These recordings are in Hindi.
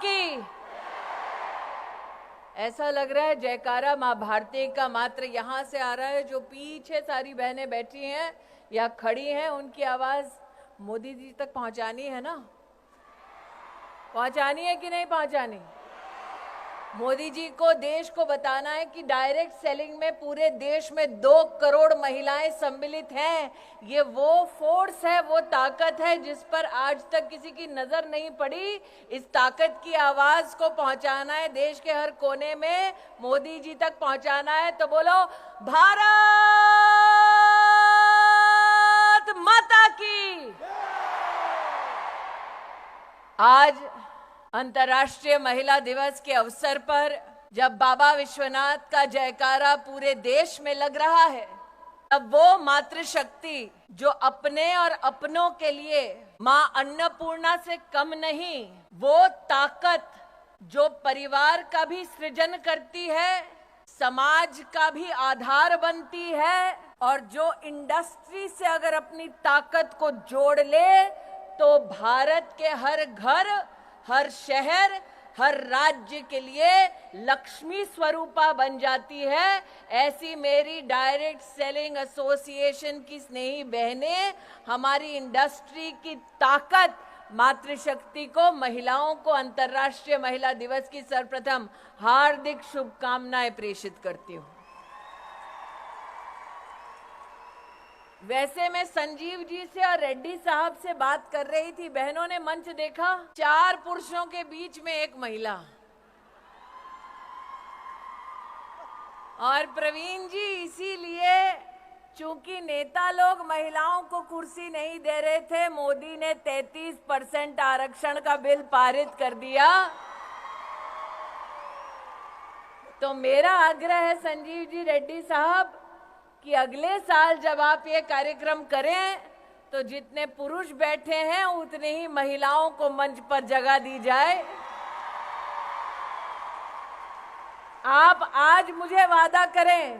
की। ऐसा लग रहा है जयकारा मां भारती का मात्र यहां से आ रहा है। जो पीछे सारी बहनें बैठी हैं या खड़ी हैं, उनकी आवाज मोदी जी तक पहुंचानी है ना? पहुंचानी है कि नहीं पहुंचानी? मोदी जी को देश को बताना है कि डायरेक्ट सेलिंग में पूरे देश में 2 करोड़ महिलाएं सम्मिलित हैं। ये वो फोर्स है, वो ताकत है जिस पर आज तक किसी की नजर नहीं पड़ी। इस ताकत की आवाज को पहुंचाना है देश के हर कोने में, मोदी जी तक पहुंचाना है। तो बोलो भारत माता की। आज अंतर्राष्ट्रीय महिला दिवस के अवसर पर जब बाबा विश्वनाथ का जयकारा पूरे देश में लग रहा है, तब वो मातृशक्ति जो अपने और अपनों के लिए मां अन्नपूर्णा से कम नहीं, वो ताकत जो परिवार का भी सृजन करती है, समाज का भी आधार बनती है, और जो इंडस्ट्री से अगर अपनी ताकत को जोड़ ले तो भारत के हर घर, हर शहर, हर राज्य के लिए लक्ष्मी स्वरूपा बन जाती है। ऐसी मेरी डायरेक्ट सेलिंग एसोसिएशन की स्नेही बहनें हमारी इंडस्ट्री की ताकत मातृशक्ति को, महिलाओं को अंतर्राष्ट्रीय महिला दिवस की सर्वप्रथम हार्दिक शुभकामनाएं प्रेषित करती हूं। वैसे मैं संजीव जी से और रेड्डी साहब से बात कर रही थी, बहनों ने मंच देखा, 4 पुरुषों के बीच में 1 महिला। और प्रवीण जी, इसीलिए चूंकि नेता लोग महिलाओं को कुर्सी नहीं दे रहे थे, मोदी ने 33% आरक्षण का बिल पारित कर दिया। तो मेरा आग्रह है संजीव जी, रेड्डी साहब, कि अगले साल जब आप ये कार्यक्रम करें तो जितने पुरुष बैठे हैं उतने ही महिलाओं को मंच पर जगह दी जाए। आप आज मुझे वादा करें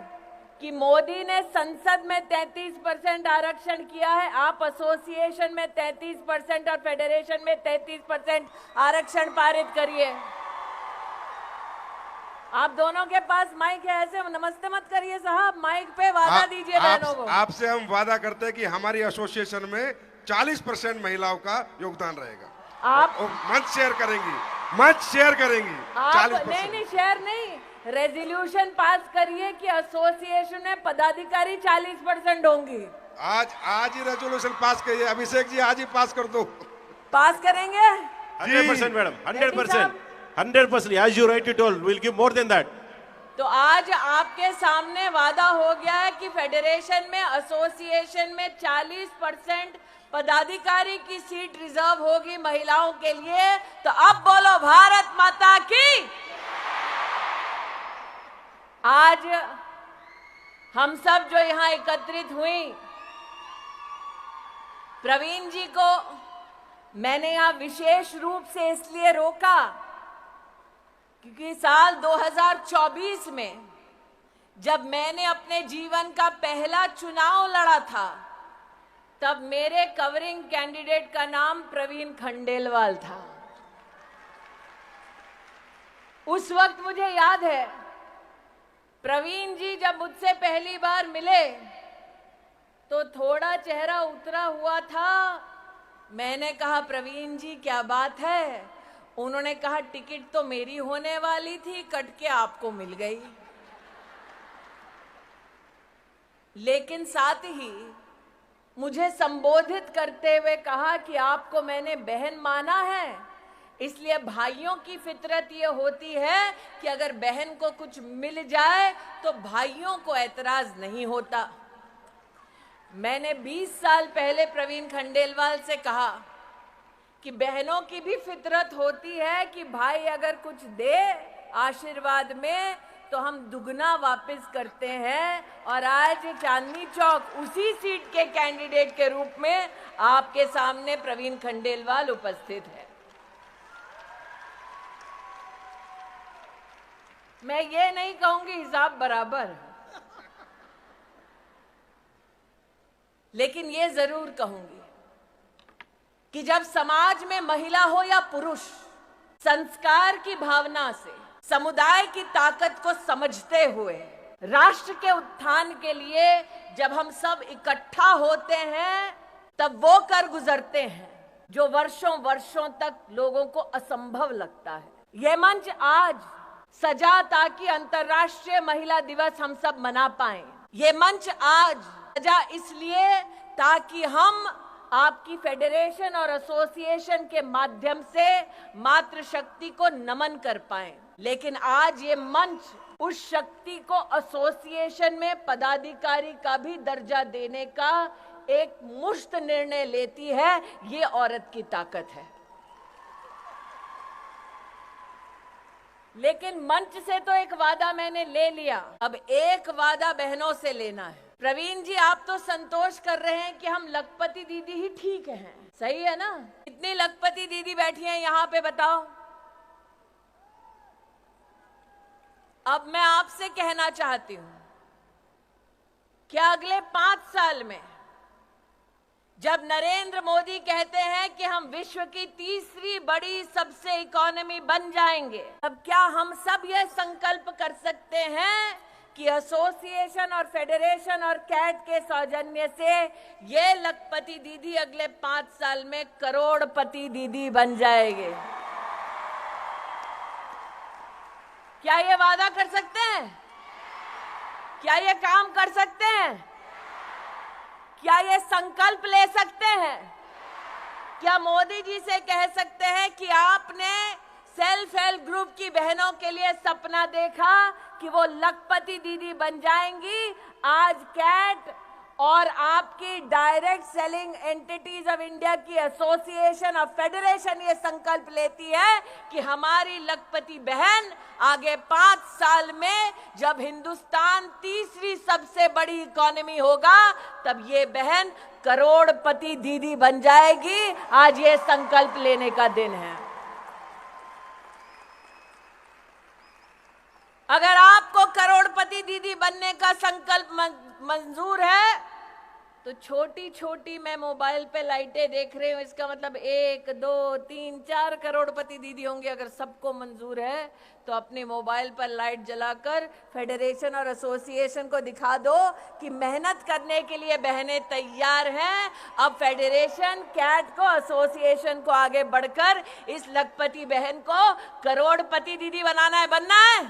कि मोदी ने संसद में 33% आरक्षण किया है, आप एसोसिएशन में 33% और फेडरेशन में 33% आरक्षण पारित करिए। आप दोनों के पास माइक है, ऐसे नमस्ते मत करिए साहब, माइक पे वादा दीजिए बहनों को। आपसे हम वादा करते हैं कि हमारी एसोसिएशन में 40% महिलाओं का योगदान रहेगा। आप मंच शेयर करेंगी, मंच शेयर करेंगी। आप 40%। नहीं, शेयर नहीं, रेजोल्यूशन पास करिए कि एसोसिएशन में पदाधिकारी 40% होंगी। आज ही रेजोल्यूशन पास करिए। अभिषेक जी, आज ही पास कर दो। पास करेंगे 100% madam, 100%, 100%. As you rightly told, we'll give more than that. तो आज आपके सामने वादा हो गया है कि फेडरेशन में, एसोसिएशन में 40% पदाधिकारी की सीट रिजर्व होगी महिलाओं के लिए। तो अब बोलो भारत माता की। आज हम सब जो यहां एकत्रित हुई, प्रवीण जी को मैंने यहां विशेष रूप से इसलिए रोका क्योंकि साल 2024 में जब मैंने अपने जीवन का पहला चुनाव लड़ा था, तब मेरे कवरिंग कैंडिडेट का नाम प्रवीण खंडेलवाल था। उस वक्त मुझे याद है, प्रवीण जी जब मुझसे पहली बार मिले तो थोड़ा चेहरा उतरा हुआ था। मैंने कहा, प्रवीण जी क्या बात है? उन्होंने कहा, टिकट तो मेरी होने वाली थी, कट के आपको मिल गई। लेकिन साथ ही मुझे संबोधित करते हुए कहा कि आपको मैंने बहन माना है, इसलिए भाइयों की फितरत ये होती है कि अगर बहन को कुछ मिल जाए तो भाइयों को ऐतराज नहीं होता। मैंने 20 साल पहले प्रवीण खंडेलवाल से कहा कि बहनों की भी फितरत होती है कि भाई अगर कुछ दे आशीर्वाद में तो हम दुगना वापस करते हैं। और आज चांदनी चौक उसी सीट के कैंडिडेट के रूप में आपके सामने प्रवीण खंडेलवाल उपस्थित है। मैं ये नहीं कहूंगी हिसाब बराबर, लेकिन ये जरूर कहूंगी कि जब समाज में महिला हो या पुरुष, संस्कार की भावना से, समुदाय की ताकत को समझते हुए राष्ट्र के उत्थान के लिए जब हम सब इकट्ठा होते हैं तब वो कर गुजरते हैं जो वर्षों वर्षों तक लोगों को असंभव लगता है। यह मंच आज सजा ताकि अंतर्राष्ट्रीय महिला दिवस हम सब मना पाएं। ये मंच आज सजा इसलिए ताकि हम आपकी फेडरेशन और एसोसिएशन के माध्यम से मातृशक्ति को नमन कर पाएं। लेकिन आज ये मंच उस शक्ति को एसोसिएशन में पदाधिकारी का भी दर्जा देने का एक मुश्त निर्णय लेती है। ये औरत की ताकत है। लेकिन मंच से तो एक वादा मैंने ले लिया, अब एक वादा बहनों से लेना है। प्रवीण जी, आप तो संतोष कर रहे हैं कि हम लखपति दीदी ही ठीक हैं, सही है ना? कितनी लखपति दीदी बैठी हैं यहाँ पे, बताओ। अब मैं आपसे कहना चाहती हूं कि अगले 5 साल में जब नरेंद्र मोदी कहते हैं कि हम विश्व की तीसरी बड़ी सबसे इकोनॉमी बन जाएंगे, अब क्या हम सब यह संकल्प कर सकते हैं कि एसोसिएशन और फेडरेशन और कैट के सौजन्य से ये लखपति दीदी अगले 5 साल में करोड़पति दीदी बन जाएंगे? क्या ये वादा कर सकते हैं? क्या ये काम कर सकते हैं? क्या ये संकल्प ले सकते हैं? क्या मोदी जी से कह सकते हैं कि आपने सेल्फ हेल्प ग्रुप की बहनों के लिए सपना देखा कि वो लखपति दीदी बन जाएंगी? आज कैट और आपकी direct selling entities of India की एसोसिएशन और फेडरेशन ये संकल्प लेती है कि हमारी लखपति बहन आगे 5 साल में जब हिंदुस्तान तीसरी सबसे बड़ी इकोनॉमी होगा तब ये बहन करोड़पति दीदी बन जाएगी। आज ये संकल्प लेने का दिन है। अगर आपको करोड़पति दीदी बनने का संकल्प मंजूर है तो छोटी छोटी मैं मोबाइल पे लाइटें देख रही हूं, इसका मतलब 1, 2, 3, 4 करोड़पति दीदी होंगे। अगर सबको मंजूर है तो अपने मोबाइल पर लाइट जलाकर फेडरेशन और एसोसिएशन को दिखा दो कि मेहनत करने के लिए बहनें तैयार हैं। अब फेडरेशन, कैट को, एसोसिएशन को आगे बढ़कर इस लखपति बहन को करोड़पति दीदी बनाना है। बनना है,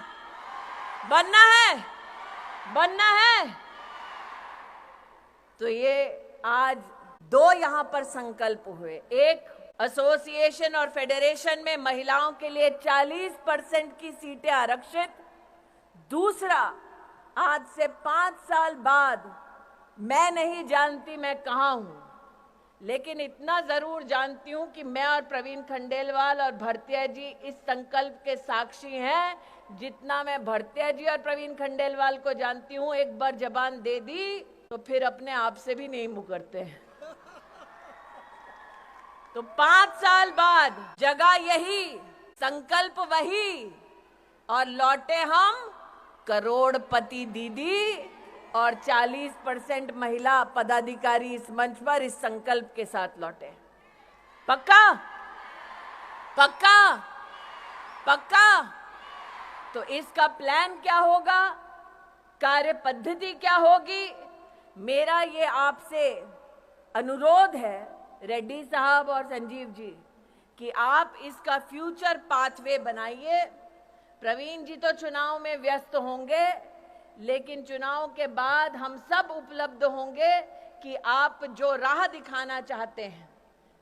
बनना है, बनना है। तो ये आज 2 यहां पर संकल्प हुए। एक, एसोसिएशन और फेडरेशन में महिलाओं के लिए 40% की सीटें आरक्षित। दूसरा, आज से 5 साल बाद मैं नहीं जानती मैं कहां हूं, लेकिन इतना जरूर जानती हूं कि मैं और प्रवीण खंडेलवाल और भरतिया जी इस संकल्प के साक्षी हैं। जितना मैं भरतिया जी और प्रवीण खंडेलवाल को जानती हूं, एक बार जबान दे दी तो फिर अपने आप से भी नहीं मुकरते हैं। तो 5 साल बाद जगह यही, संकल्प वही, और लौटे हम करोड़पति दीदी और 40% महिला पदाधिकारी इस मंच पर इस संकल्प के साथ लौटे। पक्का? पक्का? पक्का? तो इसका प्लान क्या होगा, कार्य पद्धति क्या होगी? मेरा ये आपसे अनुरोध है रेड्डी साहब और संजीव जी कि आप इसका फ्यूचर पाथवे बनाइए। प्रवीण जी तो चुनाव में व्यस्त होंगे, लेकिन चुनाव के बाद हम सब उपलब्ध होंगे कि आप जो राह दिखाना चाहते हैं,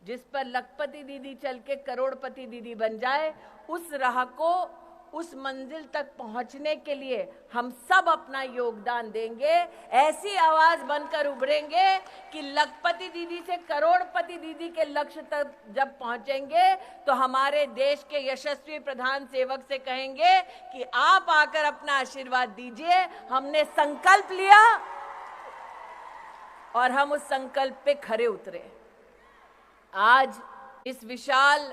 जिस पर लखपति दीदी चल के करोड़पति दीदी बन जाए, उस राह को, उस मंजिल तक पहुंचने के लिए हम सब अपना योगदान देंगे। ऐसी आवाज बनकर उभरेंगे कि लखपति दीदी से करोड़पति दीदी के लक्ष्य तक जब पहुंचेंगे तो हमारे देश के यशस्वी प्रधान सेवक से कहेंगे कि आप आकर अपना आशीर्वाद दीजिए। हमने संकल्प लिया और हम उस संकल्प पे खरे उतरे। आज इस विशाल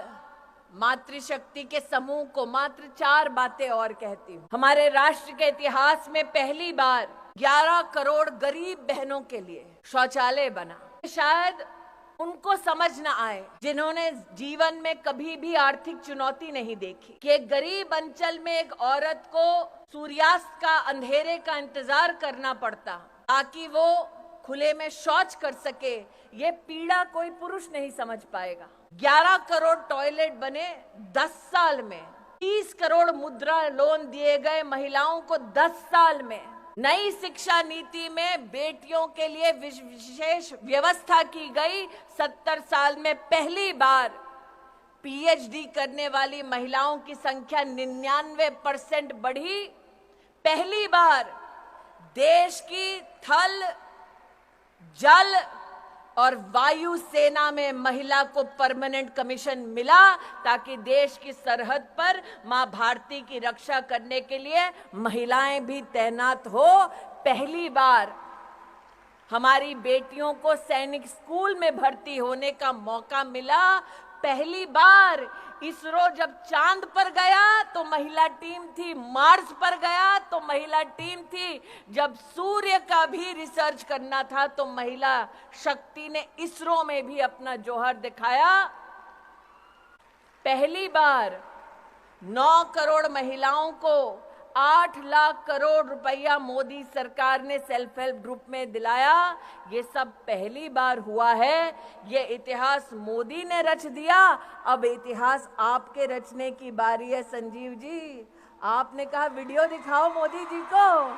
मातृशक्ति के समूह को मात्र 4 बातें और कहती हूँ। हमारे राष्ट्र के इतिहास में पहली बार 11 करोड़ गरीब बहनों के लिए शौचालय बना। शायद उनको समझ न आए, जिन्होंने जीवन में कभी भी आर्थिक चुनौती नहीं देखी, कि एक गरीब अंचल में एक औरत को सूर्यास्त का, अंधेरे का इंतजार करना पड़ता ताकि वो खुले में शौच कर सके, ये पीड़ा कोई पुरुष नहीं समझ पाएगा। 11 करोड़ टॉयलेट बने 10 साल में, 30 करोड़ मुद्रा लोन दिए गए महिलाओं को 10 साल में, नई शिक्षा नीति में बेटियों के लिए विशेष व्यवस्था की गई, 70 साल में पहली बार पीएचडी करने वाली महिलाओं की संख्या 99% बढ़ी, पहली बार देश की थल, जल और वायु सेना में महिला को परमानेंट कमीशन मिला ताकि देश की सरहद पर मां भारती की रक्षा करने के लिए महिलाएं भी तैनात हो। पहली बार हमारी बेटियों को सैनिक स्कूल में भर्ती होने का मौका मिला। पहली बार इसरो जब चांद पर गया तो महिला टीम थी, मार्स पर गया तो महिला टीम थी, जब सूर्य का भी रिसर्च करना था तो महिला शक्ति ने इसरो में भी अपना जौहर दिखाया। पहली बार 9 करोड़ महिलाओं को 8 लाख करोड़ रुपया मोदी सरकार ने सेल्फ हेल्प ग्रुप में दिलाया। ये सब पहली बार हुआ है। ये इतिहास मोदी ने रच दिया, अब इतिहास आपके रचने की बारी है। संजीव जी, आपने कहा वीडियो दिखाओ मोदी जी को।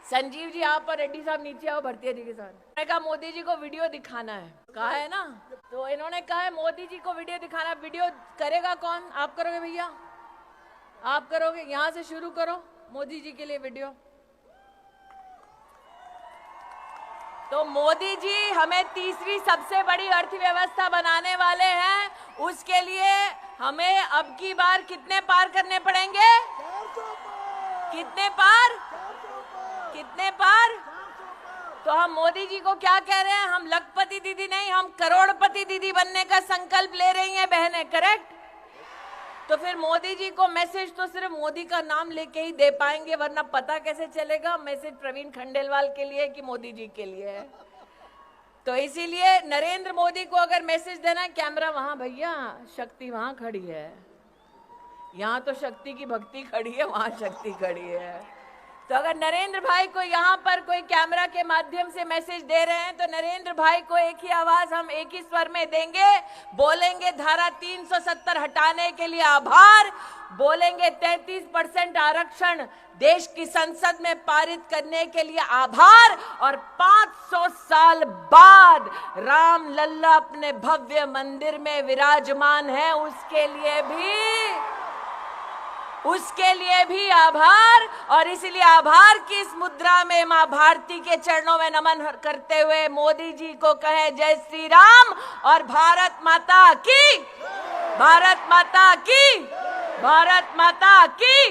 संजीव जी आप और रेड्डी साहब नीचे आओ भरतिया जी के साथ। मैंने कहा मोदी जी को वीडियो दिखाना है, कहा है ना, तो इन्होंने कहा है मोदी जी को वीडियो दिखाना। वीडियो करेगा कौन? आप करोगे भैया, आप करोगे? यहां से शुरू करो मोदी जी के लिए वीडियो। तो मोदी जी हमें तीसरी सबसे बड़ी अर्थव्यवस्था बनाने वाले हैं। उसके लिए हमें अब की बार कितने पार करने पड़ेंगे? कितने पार? कितने पार? तो हम मोदी जी को क्या कह रहे हैं? हम लखपति दीदी नहीं, हम करोड़पति दीदी बनने का संकल्प ले रही हैं बहनें, करेक्ट? तो फिर मोदी जी को मैसेज तो सिर्फ मोदी का नाम लेके ही दे पाएंगे, वरना पता कैसे चलेगा मैसेज प्रवीण खंडेलवाल के लिए कि मोदी जी के लिए है। तो इसीलिए नरेंद्र मोदी को अगर मैसेज देना है, कैमरा वहां भैया, शक्ति वहां खड़ी है, यहाँ तो शक्ति की भक्ति खड़ी है, वहां शक्ति खड़ी है। तो अगर नरेंद्र भाई को यहाँ पर कोई कैमरा के माध्यम से मैसेज दे रहे हैं तो नरेंद्र भाई को एक ही आवाज हम एक ही स्वर में देंगे, बोलेंगे धारा 370 हटाने के लिए आभार, बोलेंगे 33% आरक्षण देश की संसद में पारित करने के लिए आभार, और 500 साल बाद राम लल्ला अपने भव्य मंदिर में विराजमान है, उसके लिए भी आभार। और इसलिए आभार की इस मुद्रा में मां भारती के चरणों में नमन करते हुए मोदी जी को कहे जय श्री राम और भारत माता की, भारत माता की, भारत माता की।